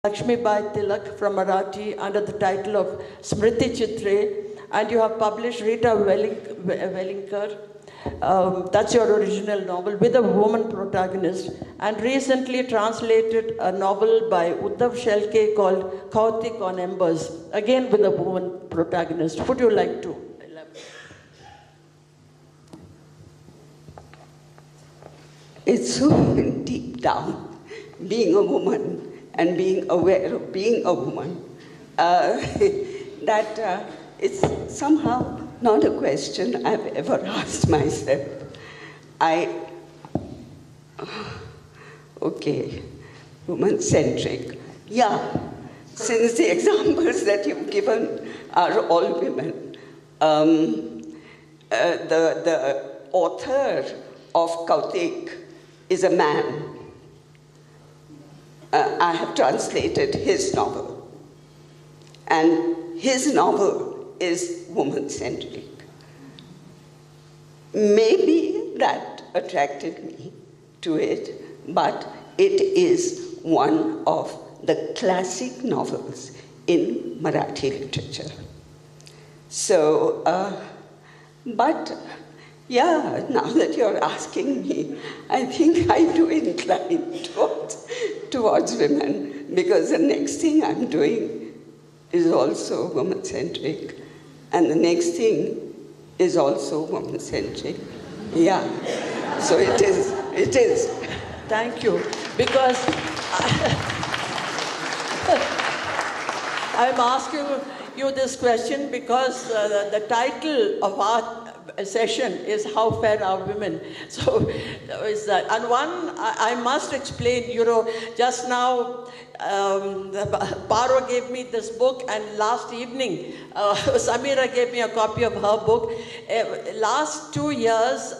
Lakshmibai Tilak from Marathi under the title of Smriti Chitre, and you have published Rita Wellinkar. That's your original novel with a woman protagonist, and recently translated a novel by Uddhav Shelke called Kautik on Embers, again with a woman protagonist. Would you like to elaborate? It's so deep down, being a woman and being aware of being a woman, that it's somehow not a question I've ever asked myself. Okay, woman-centric. Yeah, since the examples that you've given are all women, the author of Kautik is a man. I have translated his novel, and his novel is woman-centric. Maybe that attracted me to it, but it is one of the classic novels in Marathi literature. So, but yeah, now that you're asking me, I think I do incline towards women, because the next thing I'm doing is also woman-centric, and the next thing is also woman-centric. Yeah, so it is. Thank you, because I'm asking you this question because the title of our session is How Fair Are Women? So is that, and one I must explain, just now Paro gave me this book, and last evening Samira gave me a copy of her book. Last 2 years,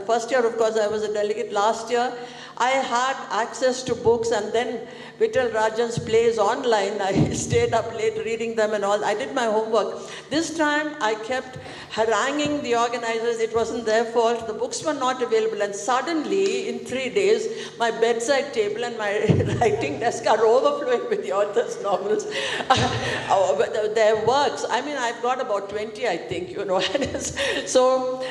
first year of course I was a delegate, last year I had access to books, and then Vittal Rajan's plays online. I stayed up late reading them and all. I did my homework. This time I kept haranguing the organizers. It wasn't their fault. The books were not available. And suddenly, in 3 days, my bedside table and my writing desk are overflowing with the author's novels. Their works. I mean, I've got about 20, I think, So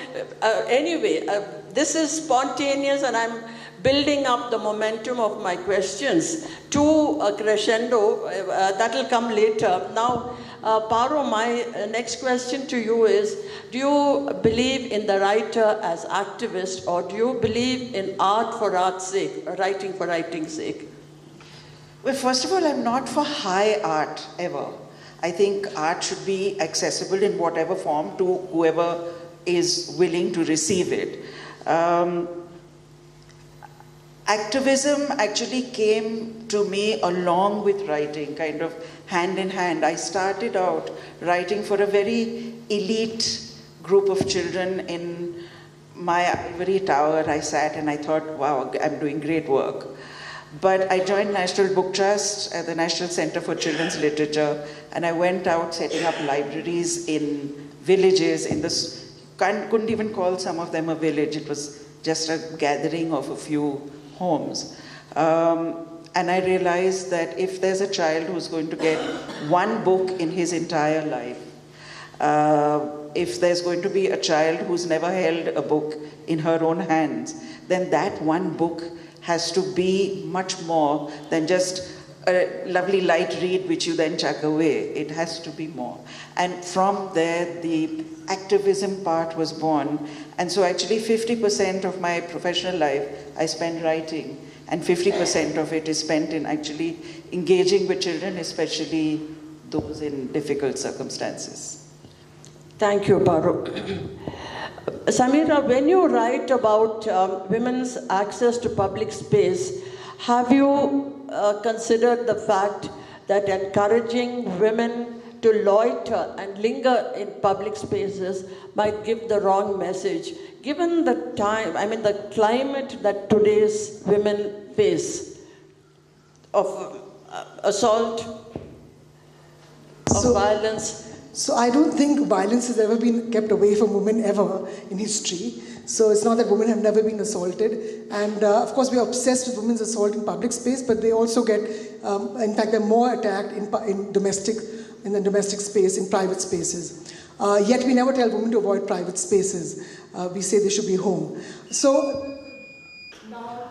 anyway, this is spontaneous, and I'm building up the momentum of my questions to a crescendo that will come later. Now, Paro, my next question to you is, do you believe in the writer as activist, or do you believe in art for art's sake, writing for writing's sake? Well, first of all, I'm not for high art ever. I think art should be accessible in whatever form to whoever is willing to receive it. Activism actually came to me along with writing, kind of hand in hand. I started out writing for a very elite group of children in my ivory tower. I sat and I thought, wow, I'm doing great work. But I joined National Book Trust at the National Center for Children's Literature, and I went out setting up libraries in villages. Couldn't even call some of them a village. It was just a gathering of a few homes. And I realized that if there's a child who's going to get one book in his entire life, if there's going to be a child who's never held a book in her own hands, then that one book has to be much more than just a lovely light read which you then chuck away. It has to be more. And from there, the activism part was born. And so actually 50% of my professional life I spend writing, and 50% of it is spent in actually engaging with children, especially those in difficult circumstances. Thank you, Paro. Samira, when you write about women's access to public space, have you considered the fact that encouraging women to loiter and linger in public spaces might give the wrong message? Given the the climate that today's women face of assault, of violence. So I don't think violence has ever been kept away from women ever in history. So it's not that women have never been assaulted. And of course, we are obsessed with women's assault in public space, but they also get, in fact, they're more attacked in the domestic space, in private spaces. Yet we never tell women to avoid private spaces. We say they should be home. So now,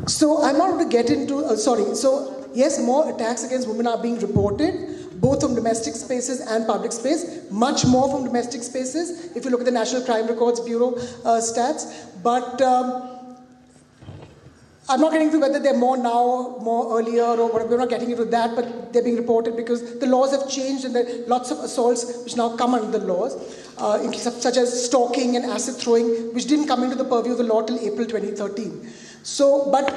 so I'm not going to get into, so yes, more attacks against women are being reported, both from domestic spaces and public space, much more from domestic spaces, if you look at the National Crime Records Bureau stats. But I'm not getting into whether they're more now, more earlier, or whatever. We're not getting into that, but they're being reported because the laws have changed and there are lots of assaults which now come under the laws, such as stalking and acid throwing, which didn't come into the purview of the law till April 2013. So, but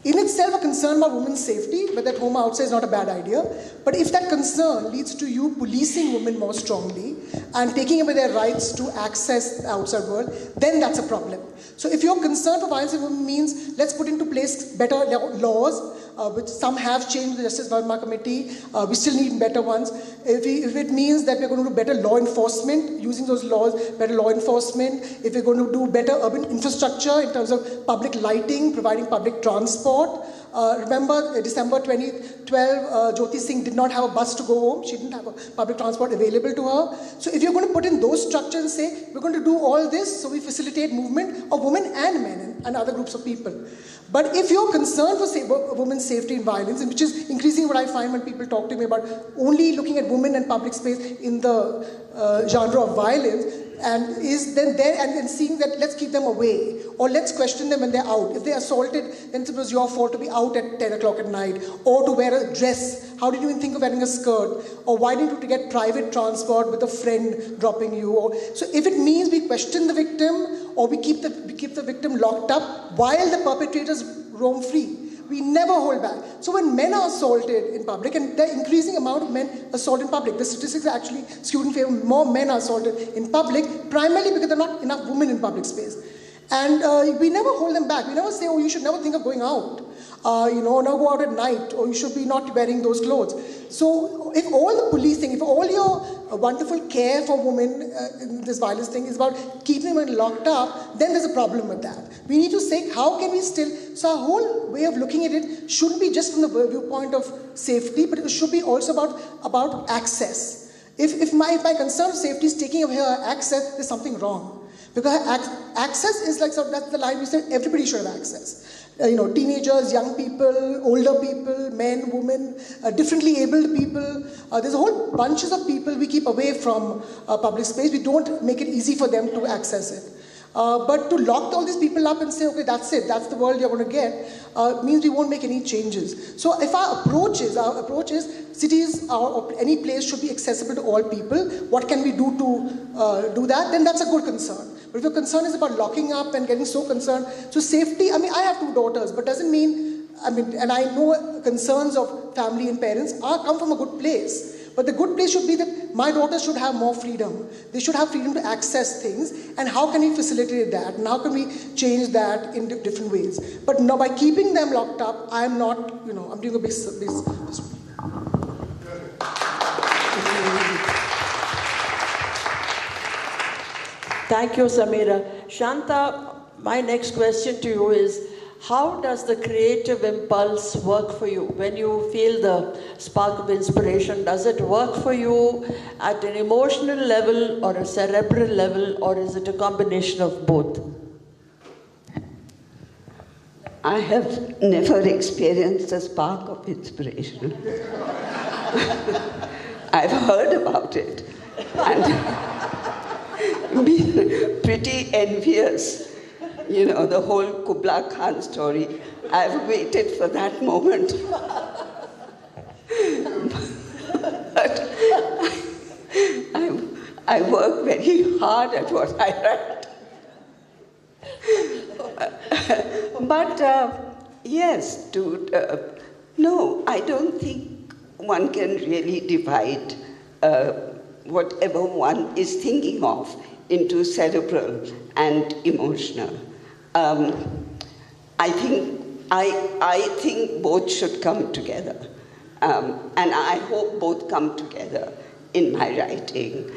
in itself, a concern about women's safety, whether at home or outside, is not a bad idea. But if that concern leads to you policing women more strongly and taking away their rights to access the outside world, then that's a problem. So if your concern for violence against women means let's put into place better laws, which some have changed the Justice Verma Committee, we still need better ones. If it means that we're going to do better law enforcement, using those laws, better law enforcement, if we're going to do better urban infrastructure in terms of public lighting, providing public transport. Remember, December 2012, Jyoti Singh did not have a bus to go home. She didn't have a public transport available to her. So if you're going to put in those structures and say, we're going to do all this so we facilitate movement of women and men and other groups of people. But if you're concerned for women's safety and violence, which is increasingly what I find when people talk to me about only looking at women and public space in the genre of violence, and is then there and seeing that let's keep them away, or let's question them when they're out. If they're assaulted, then it was your fault to be out at 10 o'clock at night, or to wear a dress. How did you even think of wearing a skirt? Or why didn't you get private transport with a friend dropping you? So if it means we question the victim, or we keep the victim locked up while the perpetrators roam free, we never hold back. So when men are assaulted in public, and the increasing amount of men assaulted in public, the statistics are actually skewed in favor, more men are assaulted in public, primarily because there are not enough women in public space. And we never hold them back. We never say, oh, you should never think of going out. Never go out at night, or you should be not wearing those clothes. So if all the policing, if all your wonderful care for women in this violence thing is about keeping women locked up, then there's a problem with that. We need to say, how can we still... So our whole way of looking at it shouldn't be just from the viewpoint of safety, but it should be also about access. If my concern of safety is taking away her access, there's something wrong. Because access is like, so that's the line we said, everybody should have access. Teenagers, young people, older people, men, women, differently abled people. There's a whole bunches of people we keep away from public space. We don't make it easy for them to access it. But to lock all these people up and say, okay, that's it, that's the world you're going to get, means we won't make any changes. So if our approach is cities or any place should be accessible to all people, what can we do to do that? Then that's a good concern. But if your concern is about locking up and getting so concerned, so safety, I have 2 daughters, but doesn't mean, and I know concerns of family and parents come from a good place. But the good place should be that my daughters should have more freedom. They should have freedom to access things. And how can we facilitate that? And how can we change that in different ways? But now by keeping them locked up, I'm not, I'm doing a big Thank you, Samira. Shanta, my next question to you is, how does the creative impulse work for you? When you feel the spark of inspiration, does it work for you at an emotional level or a cerebral level, or is it a combination of both? I have never experienced a spark of inspiration. I've heard about it and been pretty envious. The whole Kubla Khan story. I've waited for that moment. But I work very hard at what I write. But yes, no, I don't think one can really divide whatever one is thinking of into cerebral and emotional. I think I think both should come together. And I hope both come together in my writing,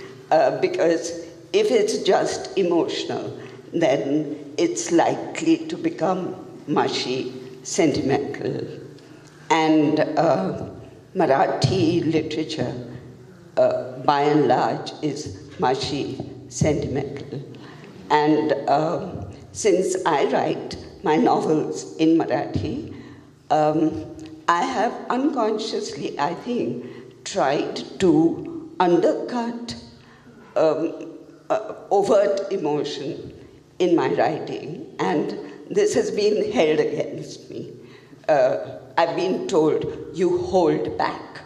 because if it's just emotional, then it's likely to become mushy, sentimental. And Marathi literature, by and large, is mushy, sentimental. And since I write my novels in Marathi, I have unconsciously, I think, tried to undercut overt emotion in my writing, and this has been held against me. I've been told, you hold back,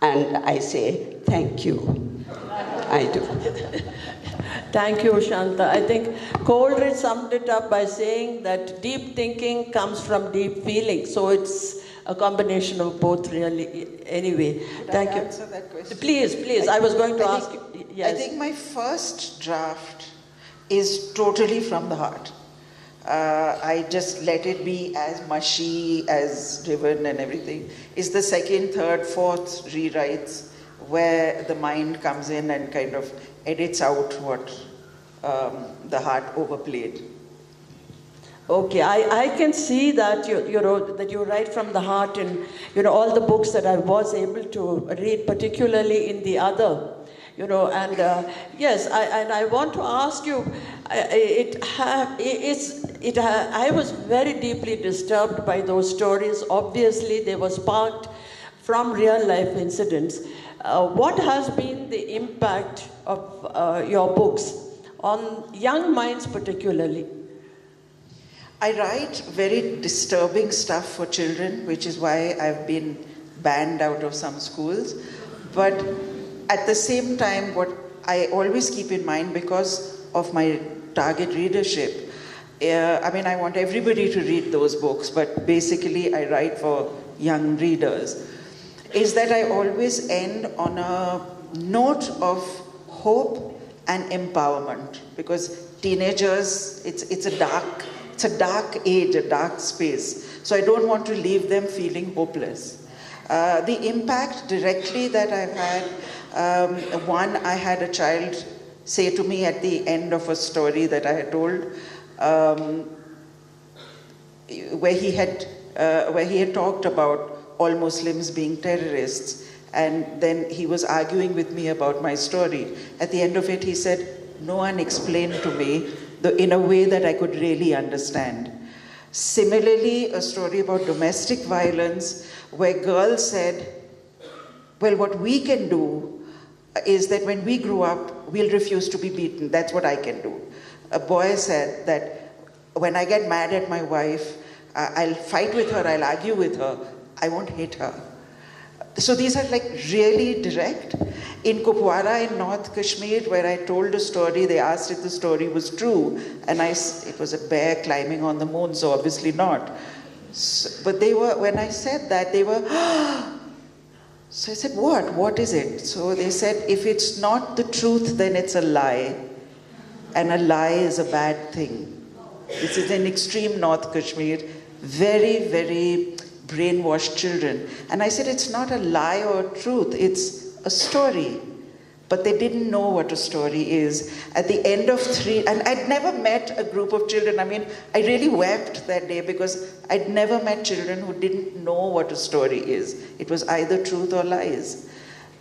and I say, thank you. I do. Thank you, Shanta. I think Coleridge summed it up by saying that deep thinking comes from deep feeling. So it's a combination of both, really. Anyway, thank you. Answer that question? Please. I was going to ask you. Yes. I think my first draft is totally from the heart. I just let it be as mushy, as driven and everything. It's the second, third, fourth rewrites where the mind comes in and kind of edits out what the heart overplayed. Okay, I can see that you write from the heart in all the books that I was able to read, particularly in the other. Yes, I want to ask you, I was very deeply disturbed by those stories. Obviously, they were sparked from real life incidents. What has been the impact of your books on young minds particularly? I write very disturbing stuff for children, which is why I've been banned out of some schools. But at the same time, what I always keep in mind, because of my target readership, I want everybody to read those books, but basically I write for young readers, is that I always end on a note of hope and empowerment, because teenagers, it's a dark age, a dark space. So I don't want to leave them feeling hopeless. The impact directly that I've had, I had a child say to me at the end of a story that I had told, where he had talked about all Muslims being terrorists, and then he was arguing with me about my story. At the end of it, he said, no one explained to me in a way that I could really understand. Similarly, a story about domestic violence, where girls said, well, what we can do is that when we grow up, we'll refuse to be beaten. That's what I can do. A boy said that when I get mad at my wife, I'll fight with her, I'll argue with her, I won't hit her. So these are like really direct. In Kupwara in North Kashmir, where I told a story, they asked if the story was true, and it was a bear climbing on the moon, so obviously not. But when I said that, they were, so I said, what? What is it? So they said, if it's not the truth, then it's a lie. And a lie is a bad thing. This is in extreme North Kashmir, very, very brainwashed children. And I said, it's not a lie or a truth, it's a story. But they didn't know what a story is. At the end of 3, and I'd never met a group of children. I really wept that day because I'd never met children who didn't know what a story is. It was either truth or lies.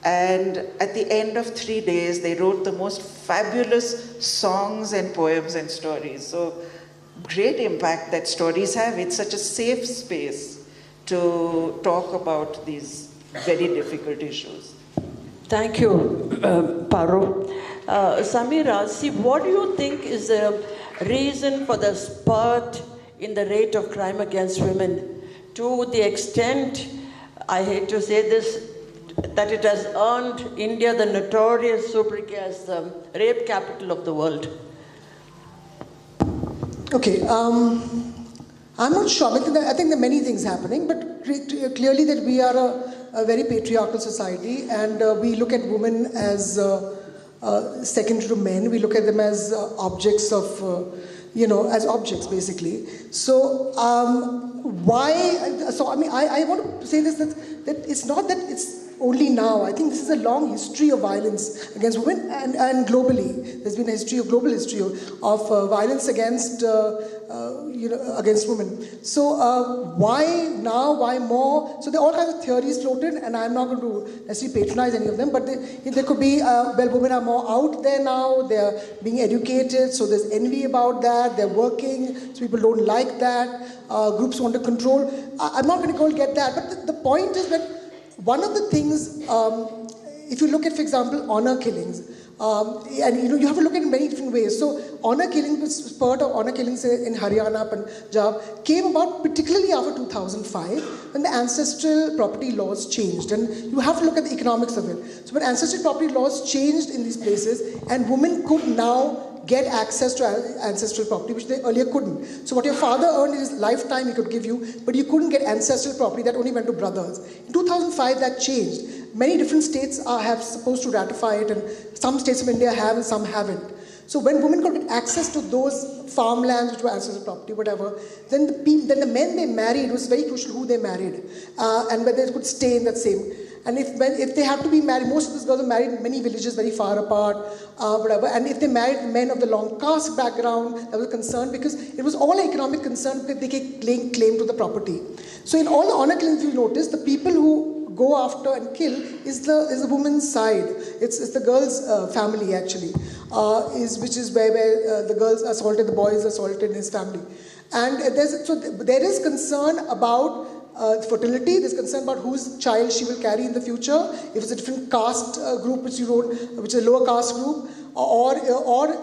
And at the end of 3 days, they wrote the most fabulous songs and poems and stories. So great impact that stories have. It's such a safe space to talk about these very difficult issues. Thank you, Paru. Samira, see, what do you think is the reason for the spurt in the rate of crime against women, to the extent, I hate to say this, that it has earned India the notorious sobriquet as the rape capital of the world? Okay, I'm not sure. I think there are many things happening, but clearly that we are a very patriarchal society, and we look at women as secondary to men. We look at them as objects of, as objects, basically. So why? So I mean, I want to say this, that it's not that it's only now. I think this is a long history of violence against women, and globally, there's been a global history of violence against against women. So why now? Why more? So there are all kinds of theories floated, and I'm not going to necessarily patronize any of them. But there could be women are more out there now. They're being educated, so there's envy about that. They're working, so people don't like that. Groups want to control. I'm not going to go and get that. But the point is that one of the things, if you look at, for example, honor killings, and you have to look at it in many different ways. So honor killings, spurt of honor killings in Haryana, Punjab, came about particularly after 2005 when the ancestral property laws changed. And you have to look at the economics of it. So when ancestral property laws changed in these places, and women could now get access to ancestral property, which they earlier couldn't. So what your father earned in his lifetime, he could give you, but you couldn't get ancestral property. That only went to brothers. In 2005, that changed. Many different states have supposed to ratify it, and some states of India have and some haven't. So when women could get access to those farmlands, which were ancestral property, whatever, then the men they married, it was very crucial who they married, and whether they could stay in that same. And if they had to be married, most of these girls are married in many villages very far apart, whatever. And if they married men of the long caste background, that was a concern, because it was all an economic concern, because they could claim to the property. So in all the honor killings, you notice the people who go after and kill is the woman's side. It's the girl's family, actually, which is where the girls assaulted, the boys assaulted in his family. And there is concern about fertility. There's concern about whose child she will carry in the future, if it's a different caste group which is a lower caste group, or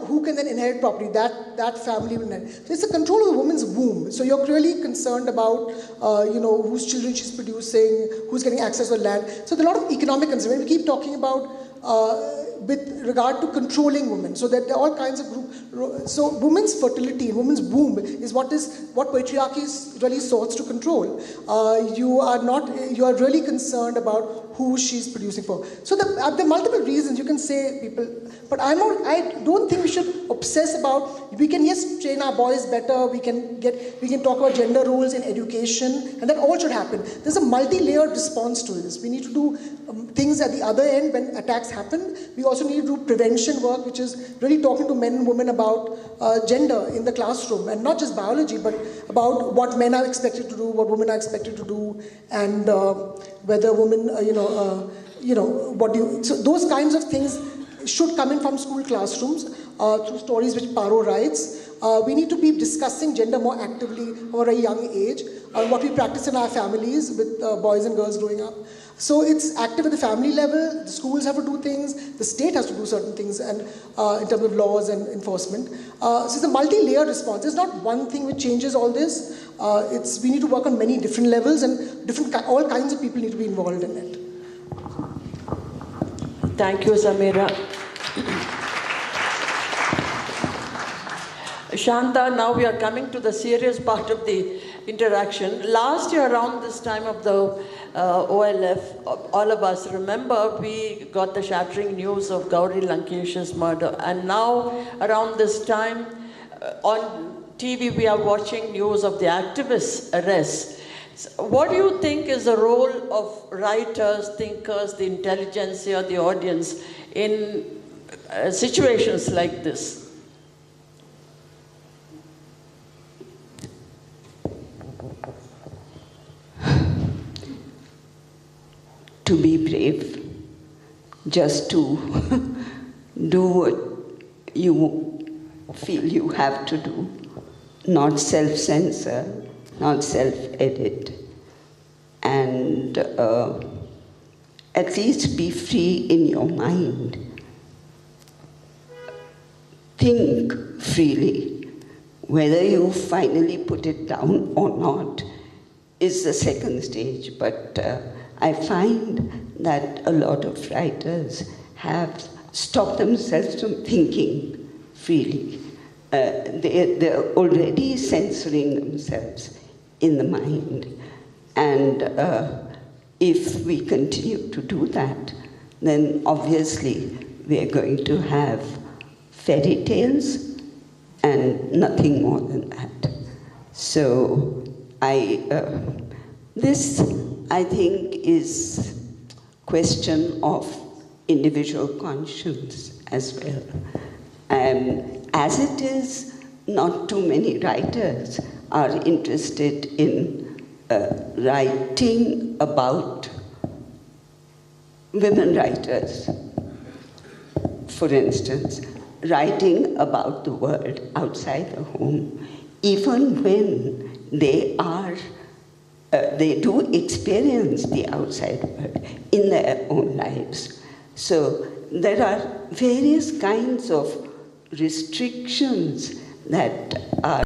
who can then inherit property, that family will inherit. So it's the control of the woman's womb. So you're really concerned about whose children she's producing, who's getting access to land. So there's a lot of economic concern. We keep talking about with regard to controlling women, so that there are all kinds of groups. So women's fertility, women's womb is what patriarchy really sought to control. You are really concerned about who she's producing for. So there are multiple reasons you can say people, but I don't think we should obsess about. We can train our boys better. We can talk about gender roles in education, and that all should happen. There's a multi-layered response to this. We need to do things at the other end when attacks happen. We also need to do prevention work, which is really talking to men and women about gender in the classroom, and not just biology, but about what men are expected to do, what women are expected to do, and whether women, so those kinds of things should come in from school classrooms through stories which Paro writes. We need to be discussing gender more actively from a very young age, what we practice in our families with boys and girls growing up. So it's active at the family level. The schools have to do things. The state has to do certain things, and in terms of laws and enforcement. So it's a multi-layered response. There's not one thing which changes all this. We need to work on many different levels, and all kinds of people need to be involved in it. Thank you, Samira. Shanta, now we are coming to the serious part of the interaction. Last year, around this time of the OLF, all of us remember we got the shattering news of Gauri Lankesh's murder. And now, around this time, on TV, we are watching news of the activists' arrests. So what do you think is the role of writers, thinkers, the intelligentsia, the audience in situations like this? To be brave, just to do what you feel you have to do, not self-censor, not self-edit, and at least be free in your mind. Think freely. Whether you finally put it down or not is the second stage, but I find that a lot of writers have stopped themselves from thinking freely. They're already censoring themselves in the mind. And if we continue to do that, then obviously we're going to have fairy tales and nothing more than that. So this, I think, is question of individual conscience as well. As it is, not too many writers are interested in writing about women writers, for instance, writing about the world outside the home, even when they do experience the outside world in their own lives. So there are various kinds of restrictions that are